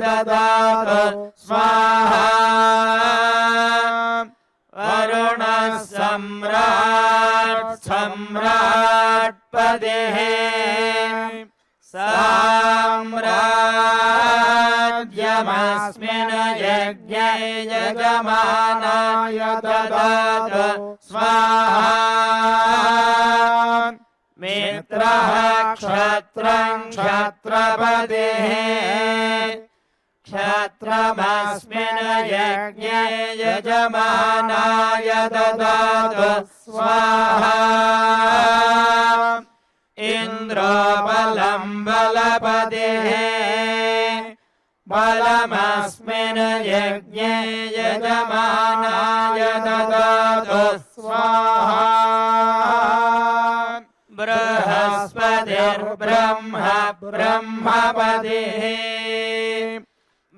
ददातु स्वाहा वरुणः सम्राट् सम्राट्पतिः साम्राज्यमस्मिन् यज्ञे यजमानाय ददातु स्वाहा मित्रः क्षत्रं क्षत्रपतिः क्षत्रमस्मिन् यज्ञे यजमानाय ददातु स्वाहा इन्द्रो बलं बलपतिः बलमस्मिन् यज्ञे यजमानाय ददातु स्वाहा बृहस्पतिर्ब्रह्म ब्रह्मपतिः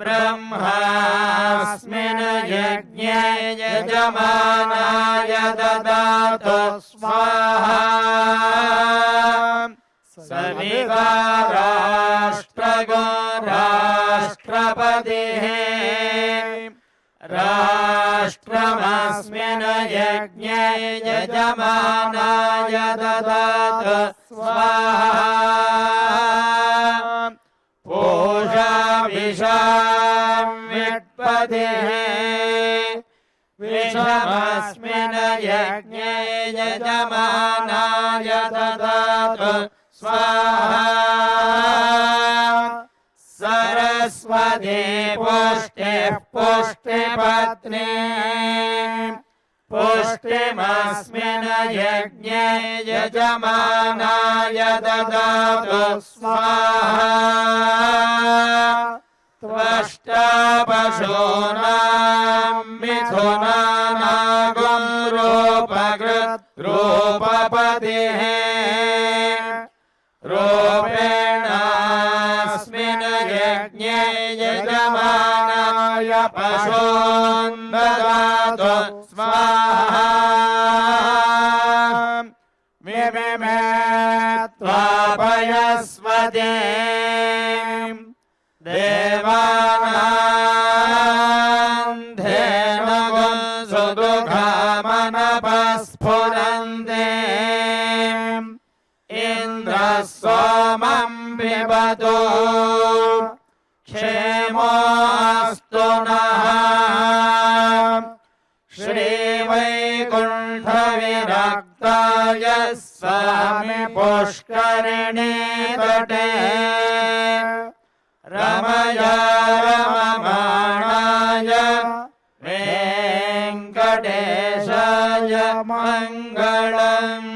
ब्रह्मास्मिन् यज्ञे यजमानाय ददातु स्वाहा सविकाराष्ट्रगो राष्ट्रपतिः राष्ट्रमस्मिन् यज्ञे यजमानाय ददातु स्वाहा पूषा विषामित्पतिः विषमस्मिन् यज्ञे यजमानाय ददातु स्वाहा सरस्वती पुष्टिः पुष्टिपत्नी पुष्टिमस्मिन् यज्ञे यजमानाय ददातु स्वाहा त्वष्टा पशूनां मिथुनानागं रूपकृत् रूपपतिः रूपेणास्मिन् यज्ञे यजमानाय पशून् ददातु स्वाहा मिमे त्वापयस्वते देवानां धेनुगुं सुदुःखमनपस्फुरन्ते इन्द्रः सोमं पिबतु क्षेमोऽस्तु नः श्रीवैकुण्ठविरक्ताय स्वामी पुष्करिणी तटे रमया रममाणाय वेङ्कटेशाय मङ्गलम्।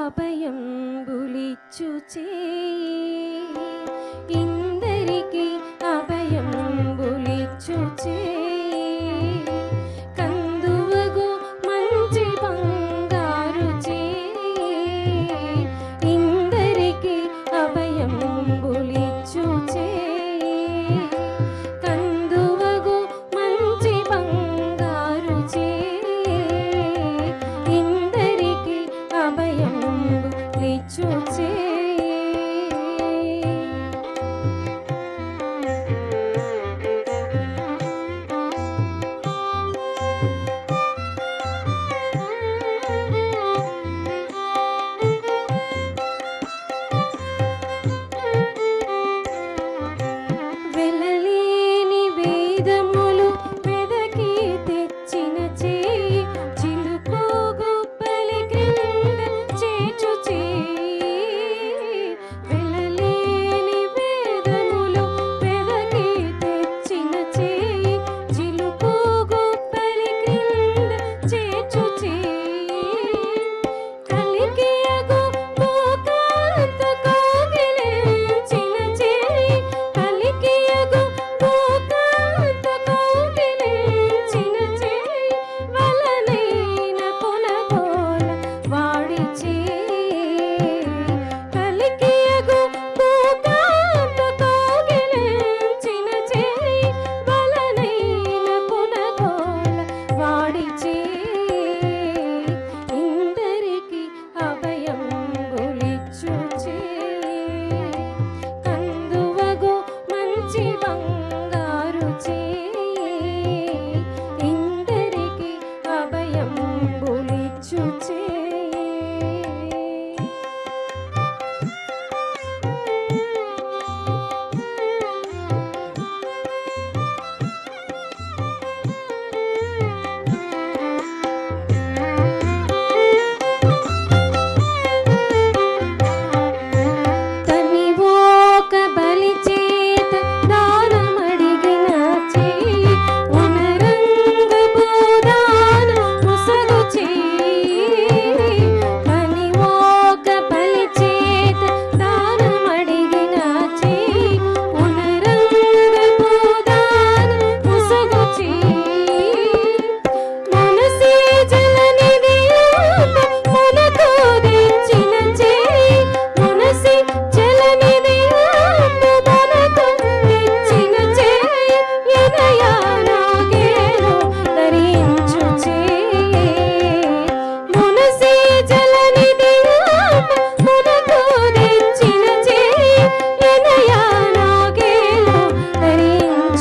అభయం బులిచ్చు చేయి ఇందరికి అభయం బులిచ్చు చేయి కందువగు మంచి బంగారు చేయి ఇందరికి అభయం బులిచ్చు చేయి కందువగు మంచి బంగారు చేయి ఇందరికి అభయం లిచ్చు చేయి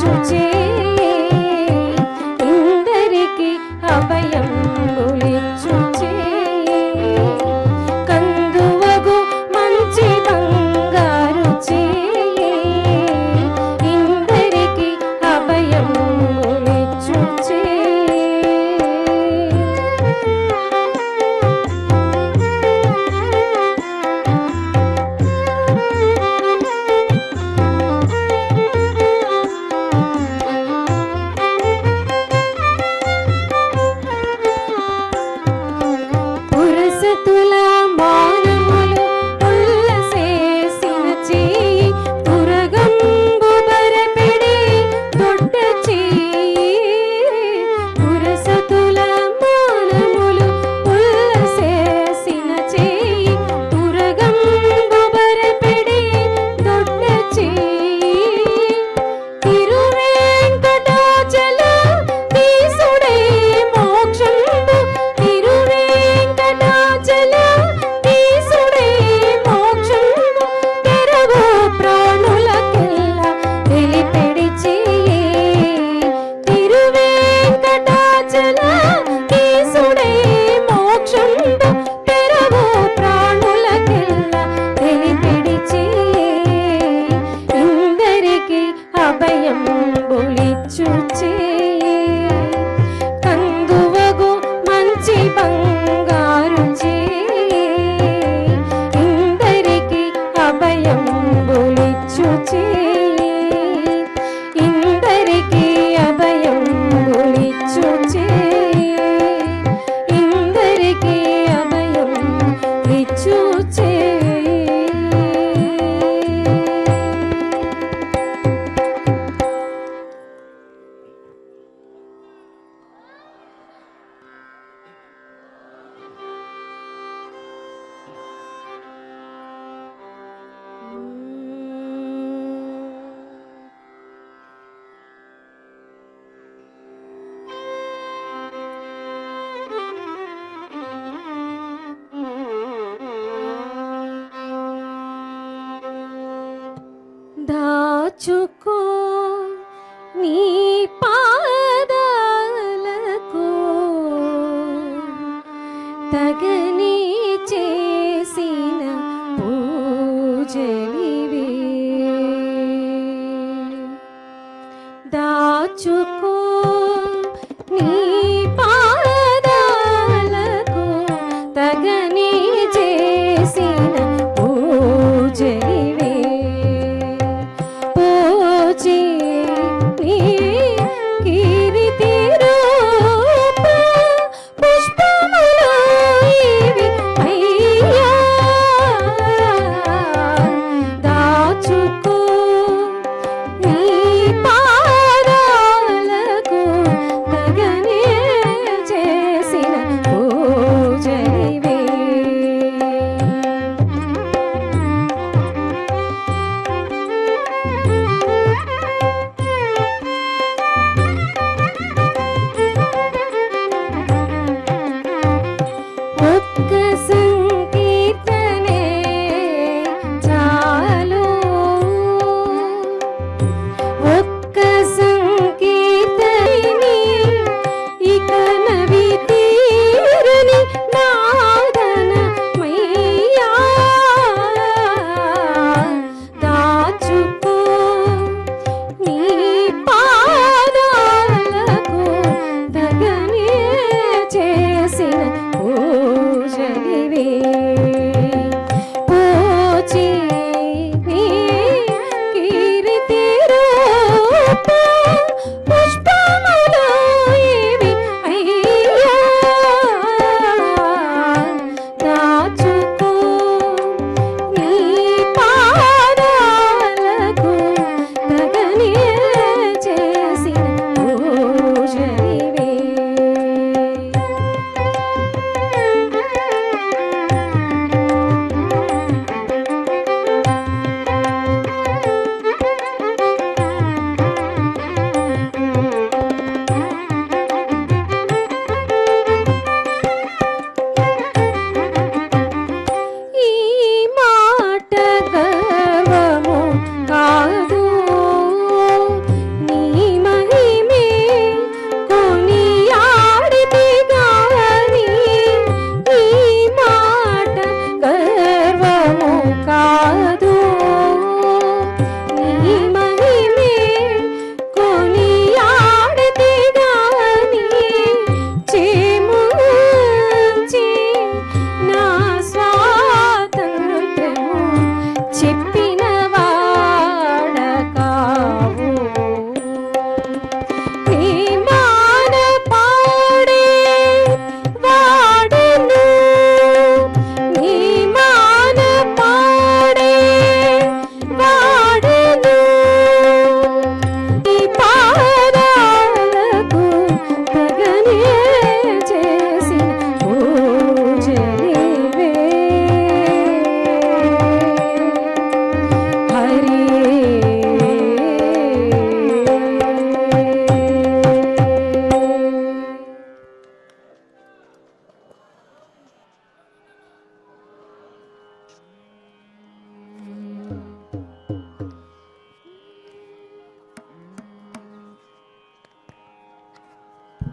బొలిచుచే ఇందరికి అభయంబులిచ్చుచే కందువగు మంచి బంగారు చే ఇందరికి అభయంబులిచ్చుచే పురసతుల మానములు ఉల్లసేసిన చేయి తురగంబు బరపెడి దొడ్డ చేయి పురసతుల మానములు ఉల్లసేసిన చేయి తురగంబు బరపెడి దొడ్డ చేయి తిరువేంకటాచల తీసుడై మోక్షంబు తిరువేంకటాచల తీసుడై మోక్షంబు తెరవు ప్రాణులకెల్ల తెలిపెడిచి తిరువేంకటాచల తీసుడై మోక్షంబు తెరవు ప్రాణులకెల్ల తెలిపెడిచి ఇందరికి అభయంబులిచ్చుచే కందువగు మంచి బంగారు చే ఇందరికి అభయంబులిచ్చుచే ఇందరికి అభయంబులిచ్చుచే ఇందరికి అభయంబులిచ్చుచే దాచుకో నీ పాదాలకు తగని చేసిన పూజలివే దాచుకో నీ పాదాలకు తగని చేసిన పూజలివే పూజి నీ కీర్తి రూప పుష్పములు ఇవి అయ్యా దాచుకో నీ పాదాలకు తగని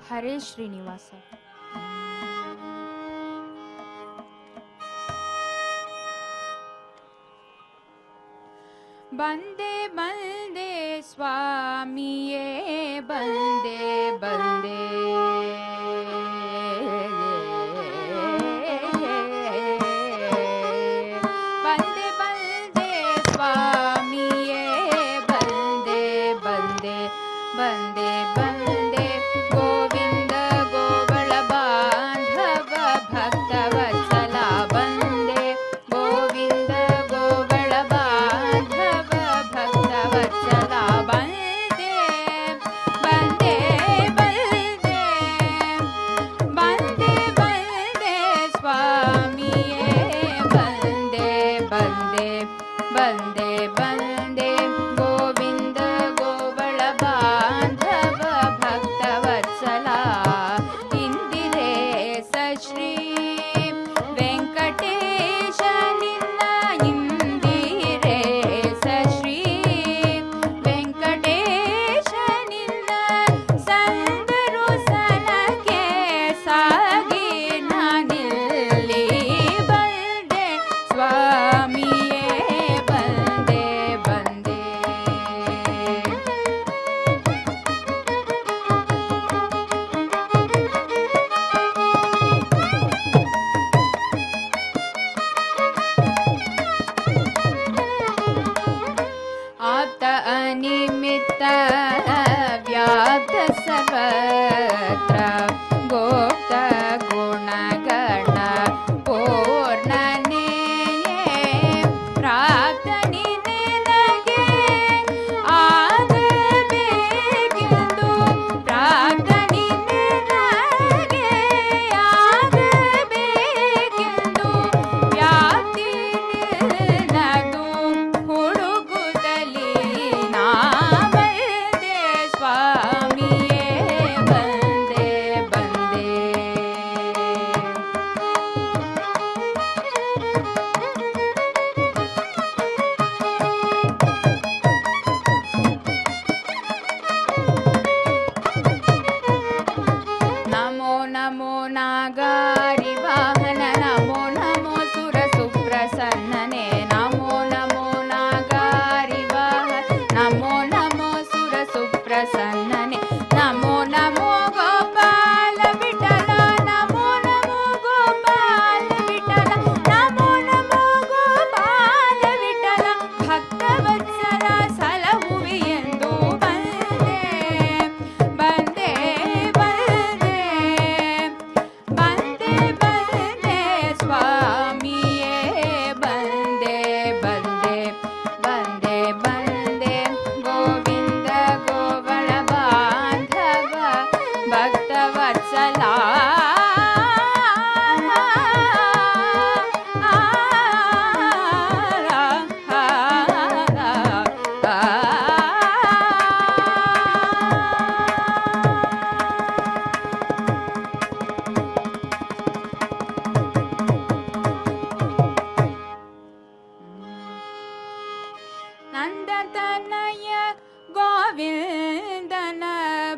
ಹರೇ ಶ್ರೀನಿವಾಸ. ಬಂದೆ ಬಂದೆ ಸ್ವಾಮಿಯೇ ಬಂದೆ ಬಂದೆ, ಬಂದೆ ಬಂದೆ ಸ್ವಾಮಿಯೇ ಬಂದೆ ಬಂದೆ, ಬಂದೆ ಬಂದೆ ಗೋವಿಂದ ಗೋವಳ ಬಾಂಧವ ಭಕ್ತವತ್ಸಲ ಬಂದೆ, ಗೋವಿಂದ ಗೋವಳ ಬಾಂಧವ ಭಕ್ತವತ್ಸಲ ಬಂದೆ ಬಂದೆ ಬಂದೆ, ಬಂದೆ ಬಂದೆ ಸ್ವಾಮಿಯೇ ಬಂದೆ ಬಂದೆ, ಬಂದೆ ಬಂದೆ ಗೋವಿಂದ ಗೋವಳ ಬಾಂಧವ ಭಕ್ತವತ್ಸಲ, ಇಂದಿರೇಶ ಶ್ರೀ ವೆಂಕಟೇಶ ನಿನ್ನ, ಇಂದಿರೇಶ ಶ್ರೀ ವೆಂಕಟೇಶ ನಿನ್ನ ಸಂದರು ಸನಗೆ ಸಾಗಿ ನಾನಿಲ್ಲಿ ಬಂದೆ ಸ್ವಾಮಿಯೇ ಬಂದೆ ಬಂದೆ. ಆಪ್ತ ಅನಿಮಿತ್ತ ವ್ಯಾಪ್ತ ಸರ್ವತ್ರ, ಗೋಪ್ತ ಗುಣಗಣ ಪೂರ್ಣನೇ ಪ್ರಾಪ್ತ ನಿನಗೆ ಆಗಬೇಕೆಂದು, ಪ್ರಾಪ್ತ ನಿನಗೆ ಆಗಬೇಕೆಂದು ವ್ಯಾಪ್ತಿ ನಿನ್ನದು ಹುಡುಗುತ್ತಲಿ ನಾ ಬಂದೆ ಸ್ವಾಮಿಯೇ ಬಂದೆ ಬಂದೆ. ನಮೋ ನಮೋ ನಾಗಾರಿ ವಾಹನ, ನಮೋ ನಮೋ ಸುರ ಸುಪ್ರಸನ್ನನೆ, ನಮೋ ನಮೋ ನಾಗಾರಿ ವಾಹನ, ನಮೋ ನಮೋ ಸುರ ಸುಪ್ರಸನ್ನನೆ, ನಮೋ ನಮೋ ಗೋಪಾಲ ವಿಠಲ, ನಮೋ ನಮೋ ಗೋಪಾಲ ವಿಠಲ, ನಮೋ ನಮೋ ಗೋಪಾಲ ವಿಠಲ, ಭಕ್ತವತ್ಸಲ ಸಲಹುವೆ ಎಂದು ಬಂದೆ ಬಂದೆ ಬಂದೆ, ಬಂದೆ ಬಂದೆ ಸ್ವಾಮಿಯೇ ಬಂದೆ ಬಂದೆ, ಬಂದೆ ಬಂದೆ ಗೋವಿಂದ ಗೋವಳ ಬಾಂಧವ ಭಕ್ತವತ್ಸಲ. ನಂದತನಯ ಗೋವಿಂದನ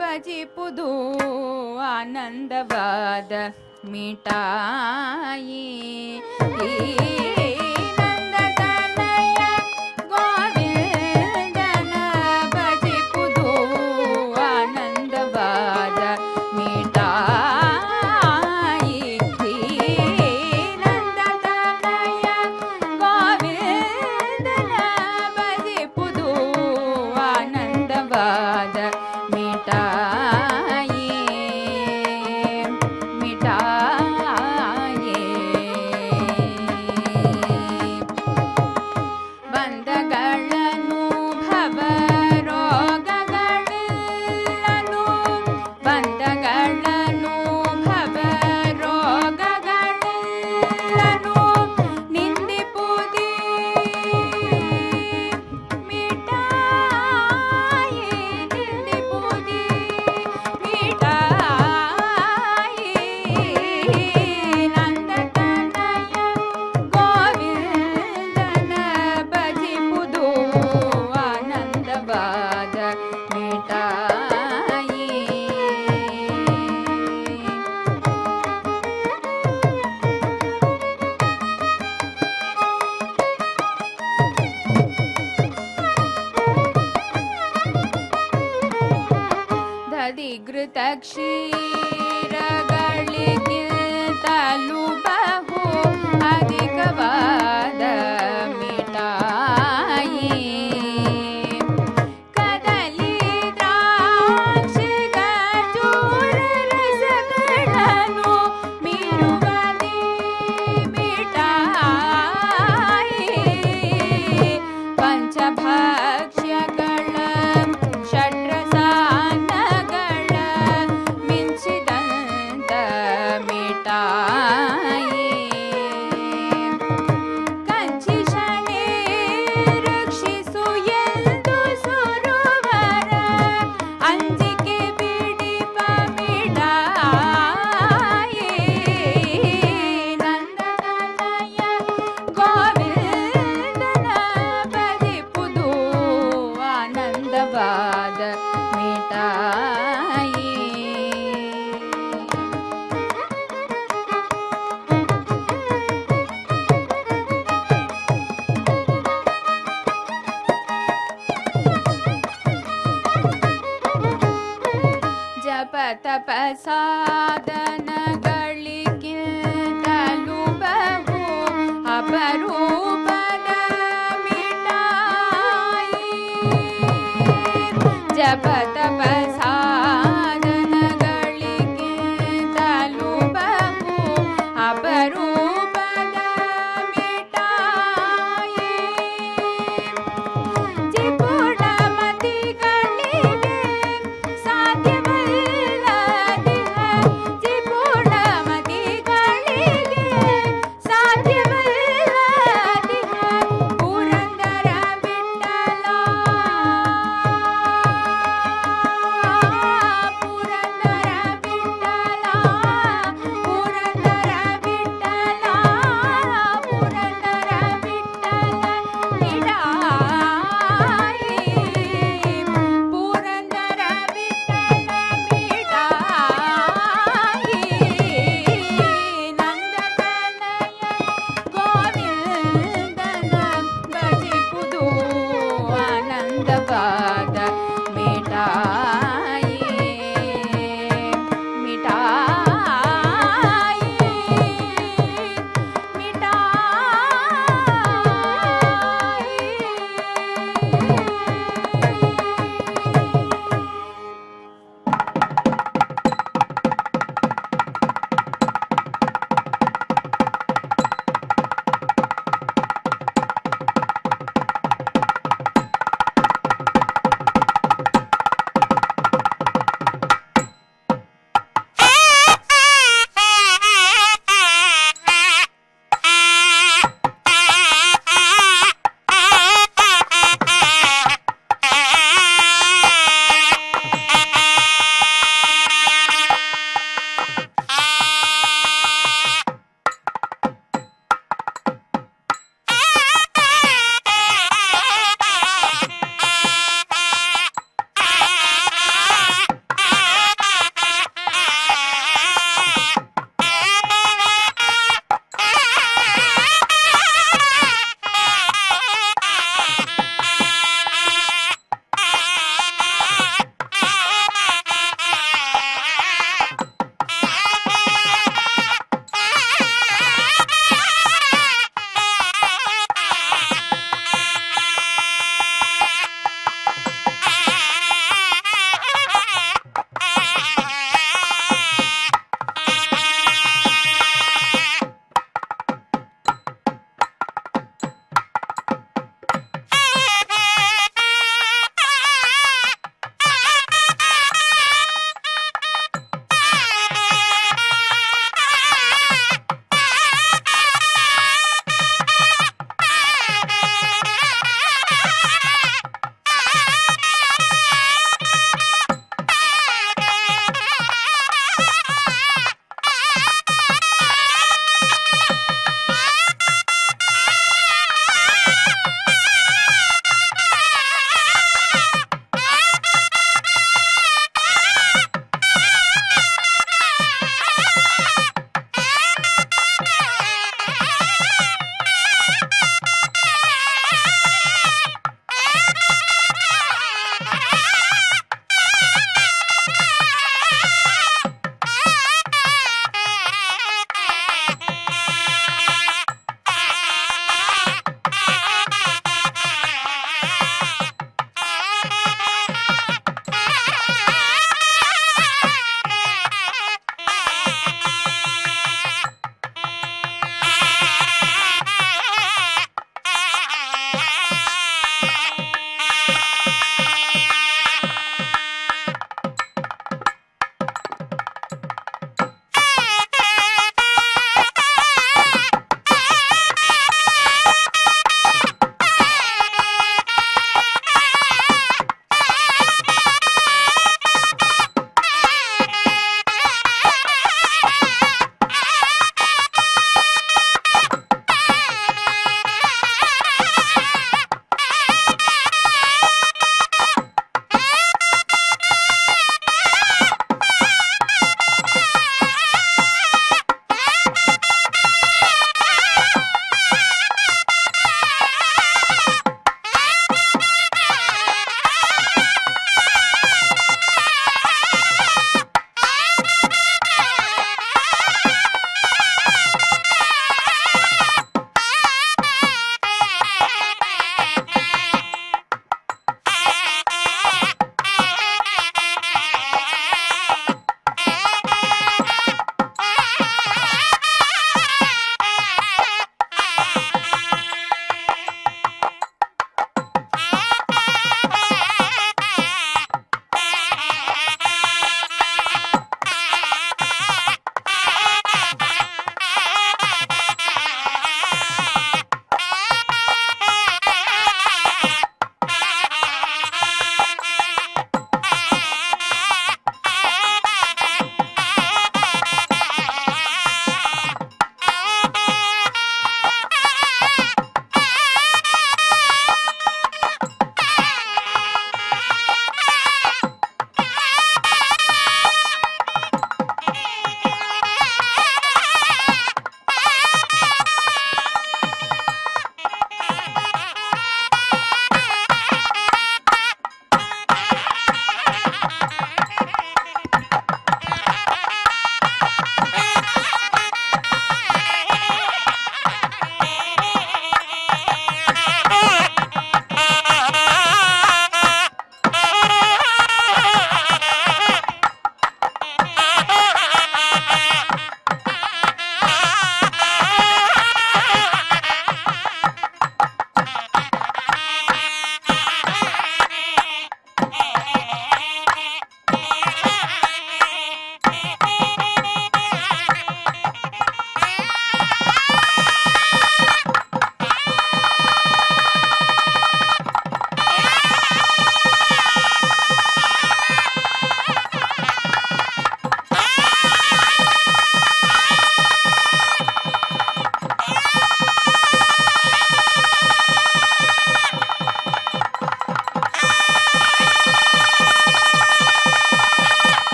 ಭಜಿಪುದು ಆನಂದವಾದ ಮಿಠಾಯಿ, ನಂದತನಯ ಗೋವಿಂದನ ಭಜಿಪುದು ಆನಂದವಾದ ಮಿಠಾಯಿ, ನಂದತನಯ ಗೋವಿಂದನ ಭಜಿಪುದು ಆನಂದವಾದ ಮಿಠಾಯಿ ಮಿಠಾಯಿ. ದಧಿಘೃತ ಕ್ಷೀರಗಳಿಗಿಂತಲೂ ಬಹು ಅಧಿಕವಾದ ಮಿಠಾಯಿ ಕದಲಿ ದ್ರಾಕ್ಷಿ ಖರ್ಜೂರ ರಸಗಳನ್ನು ಮೀರುವದಿ ಮಿಠಾಯಿ ಪಂಚಭಕ್ಷ್ಯಗಳ ಷಡ್ರಸಾನ್ನಗಳ ಮಿಂಚಿದಂತ ಮಿಠಾಯಿ ಕಂಚಿ ಶನಿ ರಕ್ಷಿಸು ಎಂದು ಸುರುವರ ಅಂಜಿಕೆ ಬಿಡಿಪ ಮಿಠಾಯಿ ನಂದನಯ ಗೋವಿಂದನ ಬದಿಪುದು ಆನಂದವಾದ ಮಿಠಾಯಿ ಜಪ ತಪ ಸಾಧನ